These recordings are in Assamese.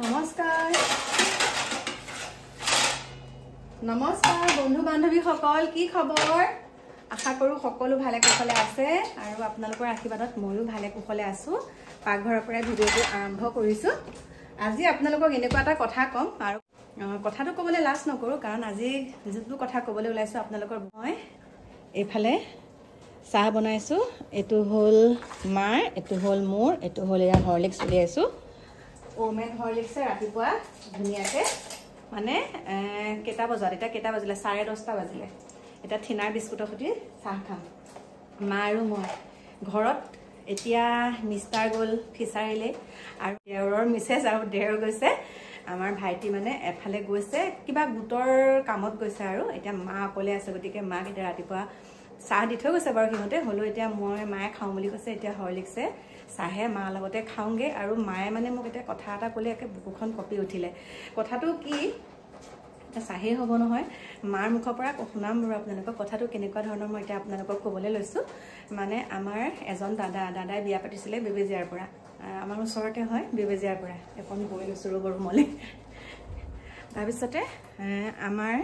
নমস্কাৰ নমস্কাৰ বন্ধু বান্ধৱী সকল কি খবৰ আশা কৰো সকলো ভালে কুশলে আছে আৰু আপোনালোকৰ আশীৰ্বাদত ময়ো ভালে কুশলে আছো পাকঘৰৰ পৰা ভিডিওটো আৰম্ভ কৰিছো আজি আপোনালোকক এনেকুৱা এটা কথা কম আৰু কথাটো ক'বলৈ লাজ নকৰো কাৰণ আজি যেটো কথা ক'বলৈ ওলাইছো আপোনালোকৰ মই এফালে চাহ বনাইছো এটো হল মাৰ এটো হল মোৰ এটো হল এয়া হৰলিক্স উলিয়াইছো ওমেন হৰলিক্স ৰাতিপুৱা ধুনিয়াকে মানে কেটা বজাত এটা কেটা বাজিলে 10:30 বাজিলে এটা থিনাৰ বিস্কুটৰ সৈতে চাহ খাম মা আৰু মই ঘৰত এতিয়া মিষ্টাৰ গল ফিচাৰিলে আৰু দেউৰৰ মিছেছ আৰু দেউৰ গৈছে আমাৰ ভাইটি মানে এফালে গৈছে কিবা গুটৰ কামত গৈছে আৰু এতিয়া মা অকলে আছে গতিকে মাক এতিয়া ৰাতিপুৱা চাহ দি থৈ গৈছে বাৰু হিমতে হলো এতিয়া মই মায়ে খাওঁ বুলি কৈছে এতিয়া হৰলিক্সে চাহে মা লগতে খাওঁগে আৰু মায়ে মানে মোক এটা কথা এটা ক'লে একে বুকুখন কপি উঠিলে কথাটো কি চাহে হ'ব নহয় মাৰ মুখৰ পৰা শুনাম বাৰু আপোনালোকক কথাটো কেনেকুৱা ধৰণৰ মই এতিয়া আপোনালোকক ক'বলৈ লৈছো মানে আমাৰ এজন দাদাই বিয়া পাতিছিলে বেবেজিয়াৰ পৰা আমাৰ ওচৰতে হয় বেবেজিয়াৰ পৰা এখন বৈ লৈছো ৰবৰ মলে তাৰপিছতে আমাৰ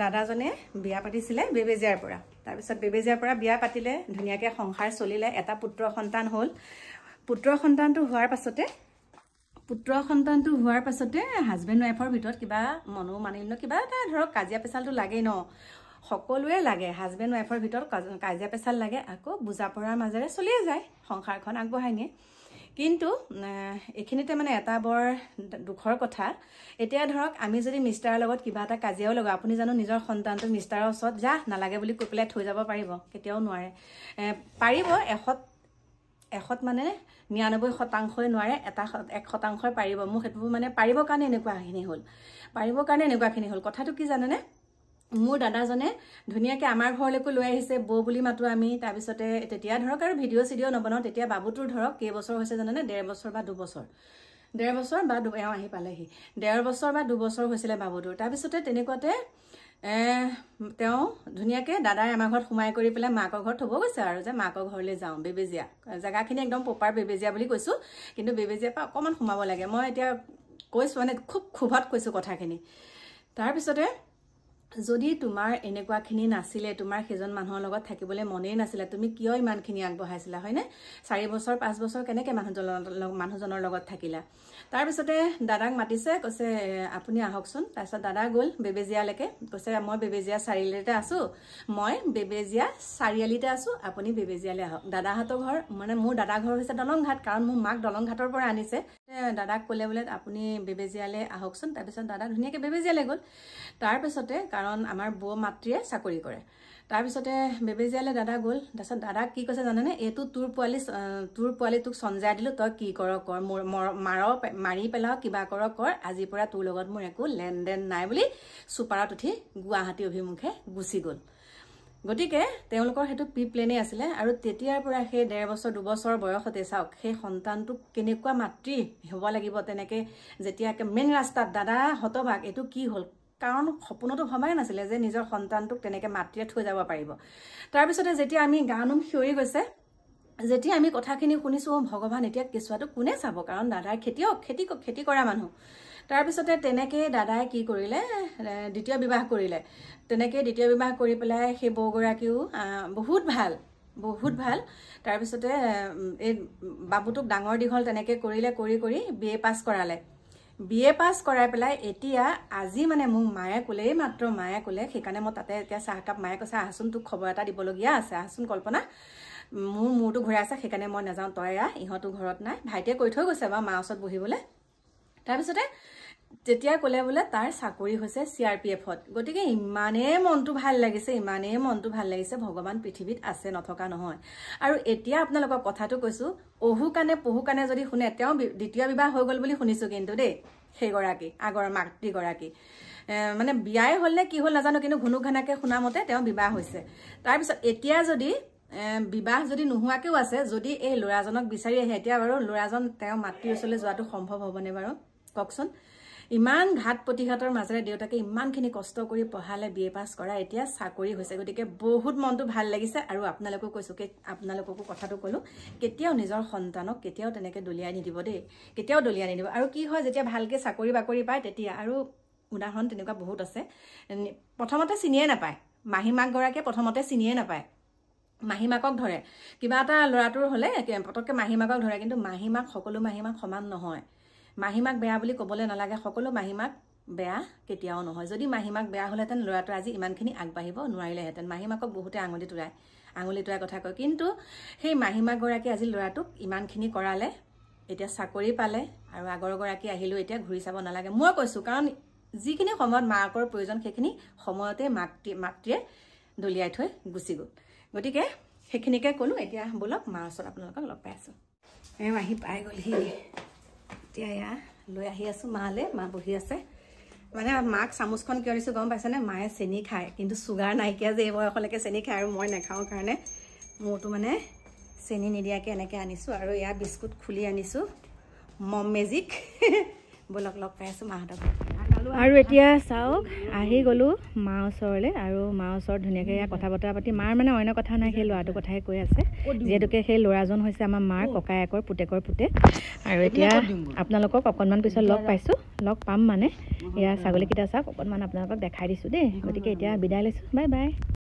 দাদাজনে বিয়া পাতিছিলে বেবেজিয়াৰ পৰা তাৰপিছত বেবেজিয়াৰ পৰা বিয়া পাতিলে ধুনিয়াকে সংসাৰ চলিলে এটা পুত্ৰ সন্তান হ'ল পুত্ৰ সন্তানটো হোৱাৰ পাছতে হাজবেণ্ড ওয়াইফৰ ভিতৰত কিবা মনো মানিল কিবা এটা ধৰক কাজিয়া পেচালটো লাগে ন সকলোৱে লাগে হাজবেণ্ড ওয়াইফৰ ভিতৰত কাজিয়া পেচাল লাগে আকৌ বুজা পৰাৰ মাজেৰে চলিয়ে যায় সংসাৰখন আগবঢ়াই নিয়ে কিন্তু এখিনিতে মানে এটা বৰ দুখৰ কথা এতিয়া ধৰক আমি যদি মিষ্টাৰৰ লগত কিবা এটা কাজিয়াও লগা আপুনি জানো নিজৰ সন্তানটো মিষ্টাৰৰ ওচৰত যা নালাগে বুলি কৈ পেলাই থৈ যাব পাৰিব কেতিয়াও নোৱাৰে পাৰিব এখত মানে 99% নোৱাৰে 1% পাৰিব মোক হেতু মানে পাৰিব কাৰণে এনেকুৱাখিনি হ'ল কথাটো কি জানেনে মোৰ দাদাজনে ধুনিয়াকে আমাৰ ঘৰলৈকো লৈ আহিছে বৌ বুলি মাতো আমি তাৰ পিছতে তেতিয়া ধৰক আৰু ভিডিও সিডিও নবনাও তেতিয়া বাবুটোৰ ধৰক কেই বছৰ হৈছে জানেনে 1.5 বছৰ বা 2 বছৰ 1.5 বছৰ বা 2 আহি পালেহি 1.5 বছৰ বা 2 বছৰ হৈছিলে বাবুটোৰ তাৰ পিছতে তেনেকুৱাতে তেওঁ ধুনিয়াকে দাদাই আমাৰ ঘৰত সোমাই কৰি পেলাই মাকৰ ঘৰত থব গৈছে আৰু যে মাকৰ ঘৰলৈ যাওঁ বেবেজিয়া জাগাখিনি একদম প্ৰপাৰ বেবেজিয়া বুলি কৈছো কিন্তু বেবেজিয়া পৰা অকমান সোমাব লাগে মই এতিয়া কৈছো মানে খুব খুবত কৈছো কথাখিনি তাৰ পিছতে যদি তোমাৰ এনেকুৱাখিনি নাছিলে তোমাৰ সেজন মানুহৰ লগত থাকিবলৈ মনেই নাছিলে তুমি কিয় ইমানখিনি আগবঢ়াইছিলা হয়নে 4 বছৰ 5 বছৰ কেনেকে মানুহজনৰ লগত থাকিলা তাৰ পিছতে দাদাক মাতিছে কৈছে আপুনি আহকচোন তাৰপিছত দাদা গ'ল বেবেজিয়ালৈকে কৈছে মই বেবেজিয়া চাৰিআলিতে আছো মই বেবেজিয়া চাৰিআলিতে আছো আপুনি বেবেজিয়ালৈ আহক দাদাহঁতৰ ঘৰ মানে মোৰ দাদা ঘৰ হৈছে দলংঘাট কাৰণ মোৰ মাক দলংঘাটৰ পৰা আনিছে দাদাক ক'লে বোলে আপুনি বেবেজিয়ালৈ আহকচোন তাৰপিছত দাদা ধুনিয়াকে বেবেজিয়ালৈ গ'ল তাৰ পিছতে কাৰণ আমাৰ বৌ মাতৃয়ে চাকৰি কৰে তাৰ পিছতে বেবেজিয়ালৈ দাদা গ'ল তাৰপিছত দাদাক কি কৈছে জানেনে এইটো তোৰ পোৱালি তোক সঞ্জাই দিলো তই কি কৰ মাৰি পেলাও কিবা কৰ আজিৰ পৰা তোৰ লগত মোৰ একো লেনদেন নাই বুলি সুপাৰত উঠি গুৱাহাটী অভিমুখে গুচি গ'ল গতিকে তেওঁলোকৰ হেতু প্ৰি প্লেনে আছিলে আৰু তেতিয়াৰ পৰা সেই 1.5 বছৰ 2 বছৰ বয়সতে চাওক সেই সন্তানটো কেনেকুৱা মাতৃ হ'ব লাগিব তেনেকে যেতিয়া মেইন ৰাস্তাত দাদা হতবাক এটো কি হ'ল কাৰণ সপোনটো ভবাই নাছিলে যে নিজৰ সন্তানটোক তেনেকে মাতৃয়ে থৈ যাব পাৰিব তাৰ পিছতে যেতিয়া আমি গানুম হিয়ৰি গৈছে যেতিয়া আমি কথাখিনি শুনিছো ভগৱান এতিয়া কেছুৱাটো কোনে চাব কাৰণ দাদাই খেতি কৰা মানুহ তাৰ পিছতে তেনেকে দাদাই কি কৰিলে দ্বিতীয় বিবাহ কৰিলে তেনেকে দ্বিতীয় বিবাহ কৰি পেলাই সেই বৌগৰাকীও বহুত ভাল তাৰ পিছতে এই বাবুটোক ডাঙৰ দীঘল তেনেকে কৰিলে কৰি বিএ পাছ কৰালে বিএ পাছ কৰাই পেলাই এতিয়া আজি মানে মোক মায়ে ক'লে সেইকাৰণে মই তাতে এতিয়া চাহকাপ মায়ে কৈছে আহচোন তোক খবৰ এটা দিবলগীয়া আছে আহচোন কল্পনা মোৰটো ঘূৰাই আছে সেইকাৰণে মই নাযাওঁ তই ইহঁতো ঘৰত নাই ভাইটিয়ে কৈ থৈ গৈছে বা মা ওচৰত বহিবলৈ তাৰপিছতে তেতিয়া ক'লে বোলে তাৰ চাকৰি হৈছে CRPFত গতিকে ইমানেই মনটো ভাল লাগিছে ভগৱান পৃথিৱীত আছে নথকা নহয় আৰু এতিয়া আপোনালোকক কথাটো কৈছো অহু কানে যদি শুনে তেওঁ দ্বিতীয় বিবাহ হৈ গ'ল বুলি শুনিছো কিন্তু দেই সেইগৰাকী আগৰ মাতৃগৰাকী মানে বিয়াই হ'ল নে কি হ'ল নাজানো কিন্তু ঘুনুঘানাকে শুনা মতে তেওঁ বিবাহ হৈছে তাৰ পিছত এতিয়া যদি বিবাহ যদি নোহোৱাকেও আছে যদি এই ল'ৰাজনক বিচাৰি আহে এতিয়া বাৰু ল'ৰাজন তেওঁ মাতৃৰ ওচৰলৈ যোৱাটো সম্ভৱ হ'বনে বাৰু কওকচোন ইমান ঘাট প্ৰতিঘাতৰ মাজেৰে দেউতাকে ইমানখিনি কষ্ট কৰি পঢ়ালে BA পাছ কৰা এতিয়া চাকৰি হৈছে গতিকে বহুত মনটো ভাল লাগিছে আৰু আপোনালোকক কৈছো আপোনালোককো কথাটো কলো কেতিয়াও নিজৰ সন্তানক কেতিয়াও তেনেকে দলিয়াই নিদিব দেই কেতিয়াও দলিয়াই নিদিব আৰু কি হয় যেতিয়া ভালকে চাকৰি বাকৰি পায় তেতিয়া আৰু উদাহৰণ তেনেকুৱা বহুত আছে প্ৰথমতে চিনিয়ে নাপায় মাহীমাক গৰাকীয়ে প্ৰথমতে চিনিয়ে নাপায় মাহীমাকক ধৰে কিবা এটা লৰাটোৰ হলে পটককে মাহীমাকক ধৰে কিন্তু মাহীমাক সকলো মাহীমাক সমান নহয় মাহীমাক বেয়া বুলি ক'বলৈ নালাগে সকলো মাহীমাক বেয়া কেতিয়াও নহয় যদি মাহীমাক বেয়া হলেতেন লৰাটো আজি ইমানখিনি আগবাঢ়িব নোৱাৰিলেহেঁতেন মাহীমাকক বহুতে আঙুলি তোৰাই কথা কয় কিন্তু সেই মাহীমাক গৰাকী আজি লৰাটোক ইমানখিনি কৰালে এতিয়া চাকৰি পালে আৰু আগৰ গৰাকী আহিলো এতিয়া ঘূৰি চাব নালাগে মই কৈছো কাৰণ যিখিনি সময়ত মাকৰ প্ৰয়োজন সেইখিনি সময়তে মাতৃয়ে দলিয়াই থৈ গুচি গ'ল গতিকে সেইখিনিকে ক'লো এতিয়া বলক মাৰ ওচৰত আপোনালোকক লগ পাই আছো আহি পাই গ'লহি এতিয়া এয়া লৈ আহি আছো মালে মা বহি আছে মানে মাক চামুচখন কিয় দিছো গম পাইছেনে মায়ে চেনি খায় কিন্তু চুগাৰ নাইকিয়া যে এই বয়সলৈকে চেনি খায় আৰু মই নাখাওঁ কাৰণে মোৰতো মানে চেনি নিদিয়াকৈ এনেকৈ আনিছো আৰু এয়া বিস্কুট খুলি আনিছো মম মেজিক বলক লগ পাই আছো মাহঁতক আৰু এতিয়া চাওক আহি গ'লো মা ওচৰলৈ আৰু মা ওচৰত ধুনীয়াকৈ কথা বতৰা পাতি মাৰ মানে অন্য কথা নাই সেই ল'ৰাটোৰ কথাই কৈ আছে যিহেতুকে সেই ল'ৰাজন হৈছে আমাৰ মাৰ ককায়েকৰ পুতেকৰ পুতেক আৰু এতিয়া আপোনালোকক অকণমান পিছত লগ পাম মানে এয়া ছাগলীকেইটা চাওক অকণমান আপোনালোকক দেখাই দিছোঁ দেই গতিকে এতিয়া বিদায় লৈছোঁ বাই বাই